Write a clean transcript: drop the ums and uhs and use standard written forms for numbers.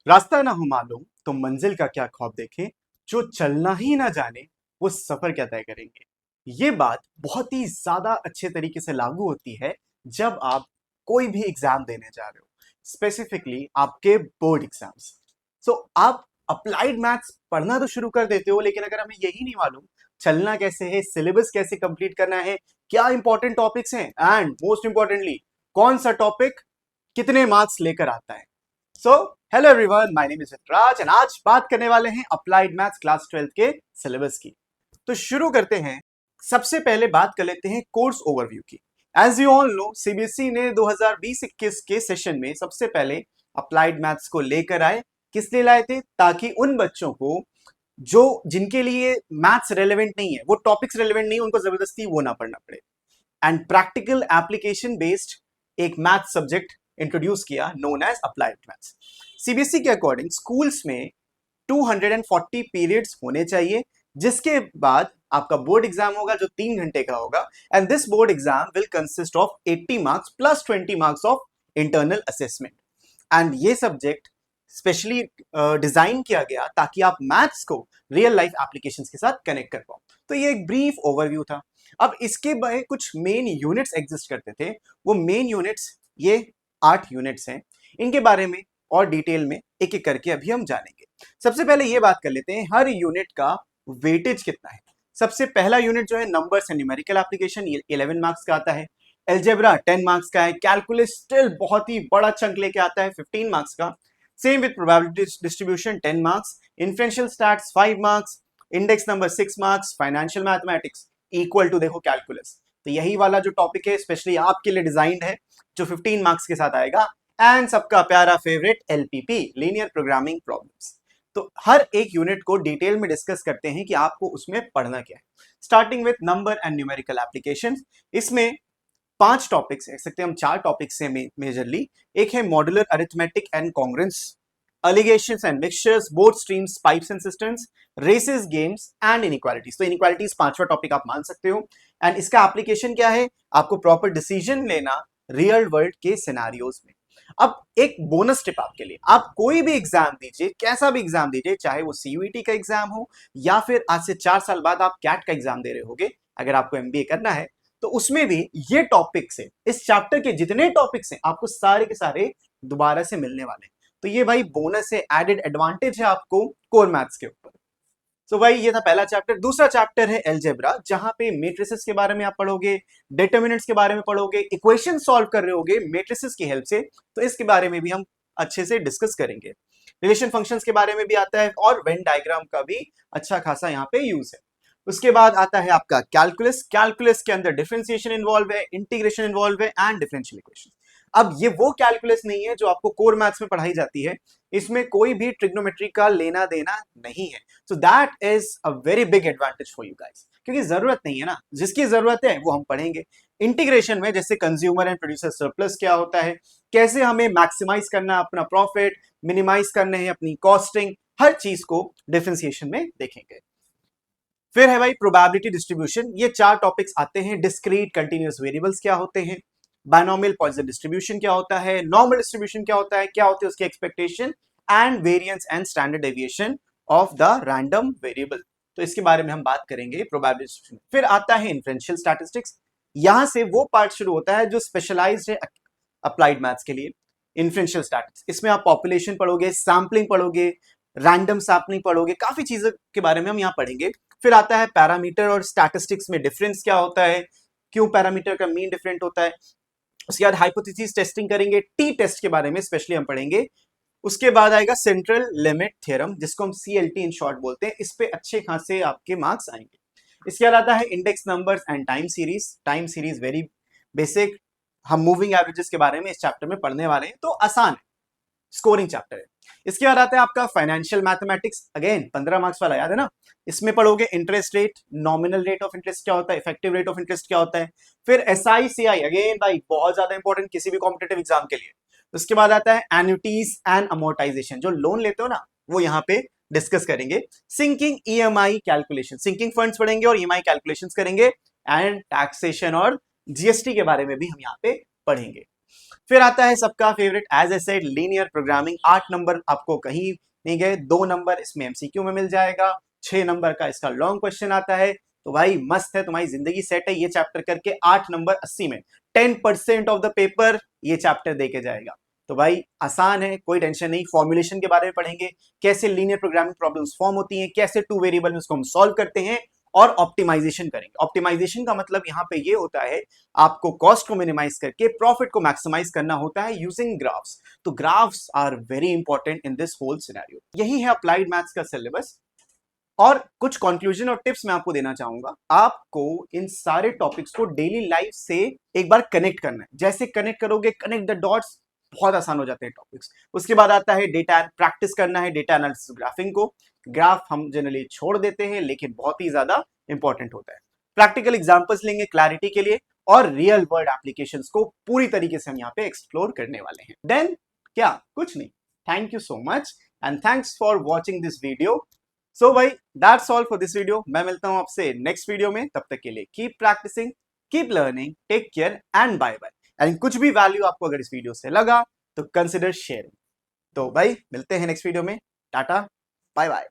रास्ता ना हो मालूम तो मंजिल का क्या ख्वाब देखें। जो चलना ही ना जाने वो सफर क्या तय करेंगे। ये बात बहुत ही ज्यादा अच्छे तरीके से लागू होती है जब आप कोई भी एग्जाम देने जा रहे हो, स्पेसिफिकली आपके बोर्ड एग्जाम्स। सो आप अप्लाइड मैथ्स पढ़ना तो शुरू कर देते हो, लेकिन अगर हमें यही नहीं मालूम चलना कैसे है, सिलेबस कैसे कंप्लीट करना है, क्या इंपॉर्टेंट टॉपिक्स हैं, एंड मोस्ट इंपॉर्टेंटली कौन सा टॉपिक कितने मार्क्स लेकर आता है। So hello everyone, my name is Raj and आज बात करने वाले हैं अप्लाइड मैथ्स क्लास 12 के सिलेबस की। तो शुरू करते हैं। सबसे पहले बात कर लेते हैं कोर्स ओवरव्यू की। As you all know, CBSE ने 2020-21 के सेशन में सबसे पहले अप्लाइड मैथ्स को लेकर आए। किस लिए लाए थे? ताकि उन बच्चों को जो जिनके लिए मैथ्स रेलेवेंट नहीं है, वो टॉपिक्स रेलेवेंट नहीं है, उनको जबरदस्ती वो ना पढ़ना पड़े। एंड प्रैक्टिकल एप्लीकेशन बेस्ड एक मैथ सब्जेक्ट इंट्रोड्यूस किया known as applied maths. CBSE के अकॉर्डिंग स्कूल्स में 240 पीरियड्स होने चाहिए, जिसके बाद आपका बोर्ड एग्जाम होगा जो 3 घंटे का होगा। And this board exam will consist of 80 marks plus 20 marks of internal assessment. And ये सब्जेक्ट स्पेशली डिजाइन किया गया ताकि आप मैथ्स को रियल लाइफ एप्लीकेशंस के साथ कनेक्ट कर पाओ। तो ये एक ब्रीफ ओवरव्यू था। अब इसके बारे कुछ मेन यूनिट्स एग्जिस्ट करते थे। वो मेन यूनिट्स ये 8 यूनिट्स हैं। इनके बारे में और डिटेल में एक एक करके अभी हम जानेंगे। सबसे पहले ये बात कर लेते हैं हर यूनिट का वेटेज कितना है। सबसे पहला यूनिट जो है नंबर्स एंड न्यूमेरिकल एप्लीकेशन, ये 11 मार्क्स का आता है। एल्जेब्रा 10 मार्क्स का है। कैलकुलस स्टिल बहुत ही बड़ा चंक लेके आता है, 15 मार्क्स का। Same with probability distribution 10 marks. Inferential stats 5 marks. Index number 6 marks. Financial mathematics equal to देखो कैलकुलस। तो यही वाला जो टॉपिक है स्पेशली आपके लिए डिजाइंड है, जो 15 मार्क्स के साथ आएगा। एंड सबका प्यारा favourite LPP, linear programming problems. तो हर एक यूनिट को डिटेल में डिस्कस करते हैं कि आपको उसमें पढ़ना क्या है। Starting with number and numerical application. इसमें 5 टॉपिक्स कह सकते हैं हम, 4 टॉपिक्स हैं मेजरली। एक है modular arithmetic and congruence, alligations and mixtures, boats streams, pipes and cisterns, races, games and inequalities. तो इनइक्वालिटीज 5वां टॉपिक आप मान सकते हो। एंड इसका एप्लीकेशन क्या है? आपको प्रॉपर डिसीजन लेना रियल वर्ल्ड के सिनेरियोज में। अब एक बोनस टिप आपके लिए, आप कोई भी एग्जाम दीजिए, कैसा भी एग्जाम दीजिए, चाहे वो सीयूईटी का एग्जाम हो या फिर आज से 4 साल बाद आप कैट का एग्जाम दे रहे होगे, अगर आपको एमबीए करना है, तो उसमें भी ये टॉपिक्स है, इस चैप्टर के जितने टॉपिक्स हैं आपको सारे के सारे दोबारा से मिलने वाले हैं। तो ये भाई बोनस है, एडेड एडवांटेज है आपको कोर मैथ्स के ऊपर। तो भाई ये था पहला चैप्टर। दूसरा चैप्टर है एल्जेब्रा, जहां पे मेट्रिसेस के बारे में आप पढ़ोगे, डिटर्मिनेंट्स के बारे में पढ़ोगे, इक्वेशन सॉल्व कर रहे होगे मेट्रिसेस की हेल्प से। तो इसके बारे में भी हम अच्छे से डिस्कस करेंगे। रिलेशन फंक्शंस के बारे में भी आता है और वेन डायग्राम का भी अच्छा खासा यहाँ पे यूज है। उसके बाद आता है आपका कैलकुलस। कैलकुलस के अंदर डिफरेंशिएशन इन्वॉल्व है, इंटीग्रेशन इन्वॉल्व है एंड डिफरेंशियल इक्वेशन। अब ये वो कैलकुलस नहीं है जो आपको कोर मैथ्स में पढ़ाई जाती है। इसमें कोई भी ट्रिग्नोमेट्री का लेना देना नहीं है। So that is a very big advantage for you guys, क्योंकि जरूरत नहीं है ना, जिसकी जरूरत है वो हम पढ़ेंगे। इंटीग्रेशन में जैसे कंज्यूमर एंड प्रोड्यूसर सरप्लस क्या होता है, कैसे हमें मैक्सिमाइज करना अपना प्रॉफिट, मिनिमाइज करने हैं अपनी कॉस्टिंग, हर चीज को डिफरेंशिएशन में देखेंगे। फिर है भाई प्रोबेबिलिटी डिस्ट्रीब्यूशन। ये 4 टॉपिक्स आते हैं। डिस्क्रीट कंटीन्यूअस वेरिएबल्स क्या होते हैं, बायनोमियल पॉइसन डिस्ट्रीब्यूशन क्या होता है, नॉर्मल डिस्ट्रीब्यूशन क्या होता है, क्या होती है उसकी expectation, and variance and standard deviation of the random variable. तो इसके बारे में हम बात करेंगे प्रोबेबिलिटी डिस्ट्रीब्यूशन। फिर आता है इन्फ्रेंशियल स्टैटिस्टिक्स। यहां से वो पार्ट शुरू होता है जो स्पेशलाइज्ड है अप्लाइड मैथ्स के लिए। इन्फ्रेंशियल स्टैटिस्टिक्स, इसमें आप पॉपुलेशन पढ़ोगे, सैम्पलिंग पढ़ोगे, रैंडम सैम्पलिंग पढ़ोगे, काफी चीजों के बारे में हम यहाँ पढ़ेंगे। फिर आता है पैरामीटर और स्टैटिस्टिक्स में डिफरेंस क्या होता है, क्यों पैरामीटर का मीन डिफरेंट होता है। उसके बाद हाइपोथेसिस टेस्टिंग करेंगे, टी टेस्ट के बारे में स्पेशली हम पढ़ेंगे। उसके बाद आएगा सेंट्रल लिमिट थ्योरम, जिसको हम सीएलटी इन शॉर्ट बोलते हैं। इस पे अच्छे खासे आपके मार्क्स आएंगे। इसके बाद आता है index numbers and time series. Time series very basic, हम मूविंग एवरेजेस के बारे में इस चैप्टर में पढ़ने वाले हैं, तो आसान है, स्कोरिंग चैप्टर है। इसके बाद आता है आपका फाइनेंशियल मैथमेटिक्स। अगेन 15 मार्क्स वाला, याद है ना। इसमें पढ़ोगे interest rate, nominal rate of interest क्या होता है, इफेक्टिव रेट ऑफ इंटरेस्ट क्या होता है। फिर एसआईसीआई, अगेन भाई बहुत ज्यादा इंपॉर्टेंट किसी भी कॉम्पिटेटिव एग्जाम के लिए। उसके बाद आता है एन्युटीज एंड अमोर्टाइजेशन, जो लोन लेते हो ना, वो यहाँ पे डिस्कस करेंगे। Sinking EMI calculation, sinking funds पढ़ेंगे और ईएमआई कैलकुलेशन करेंगे। एंड टैक्सेशन और जीएसटी के बारे में भी हम यहाँ पे पढ़ेंगे। फिर आता है सबका favourite as I said linear programming. 8 number आपको कहीं नहीं गए, 2 नंबर इसमें एमसीक्यू में मिल जाएगा, 6 नंबर का इसका लॉन्ग क्वेश्चन आता है। तो भाई मस्त है, तुम्हारी जिंदगी सेट है। ये चैप्टर करके 8 नंबर 80 में 10% ऑफ द पेपर ये चैप्टर दे के जाएगा। तो भाई आसान है, कोई टेंशन नहीं। फॉर्मुलेशन के बारे में पढ़ेंगे, कैसे लीनियर प्रोग्रामिंग प्रॉब्लम्स फॉर्म होती हैं, कैसे 2 वेरिएबल में उसको हम सॉल्व करते हैं, और ऑप्टिमाइजेशन करेंगे। ऑप्टिमाइजेशन का मतलब यहां पे ये होता है आपको कॉस्ट को मिनिमाइज करके प्रॉफिट को मैक्सिमाइज करना होता है यूजिंग ग्राफ्स। तो graphs are very important in this whole scenario. यही है अप्लाइड मैथ्स का सिलेबस। और कुछ कंक्लूजन और टिप्स मैं आपको देना चाहूंगा। आपको इन सारे टॉपिक्स को डेली लाइफ से एक बार कनेक्ट करना है। जैसे कनेक्ट करोगे, कनेक्ट द डॉट्स, बहुत आसान हो जाते हैं टॉपिक्स। उसके बाद आता है डेटा प्रैक्टिस करना है, डेटा एनालिसिस ग्राफिंग को। ग्राफ हम जनरली छोड़ देते हैं, लेकिन बहुत ही ज्यादा इंपॉर्टेंट होता है। प्रैक्टिकल एग्जांपल्स लेंगे क्लैरिटी के लिए, और रियल वर्ल्ड एप्लीकेशंस को पूरी तरीके से हम यहाँ पे एक्सप्लोर करने वाले हैं। देन क्या, कुछ नहीं। Thank you so much and thanks for watching this video. So भाई that's all for this video. मैं मिलता हूं आपसे नेक्स्ट वीडियो में। तब तक के लिए keep practising, keep learning, take care and bye bye. And कुछ भी वैल्यू आपको अगर इस वीडियो से लगा तो कंसिडर शेयरिंग। तो भाई मिलते हैं नेक्स्ट वीडियो में। Tata, bye bye.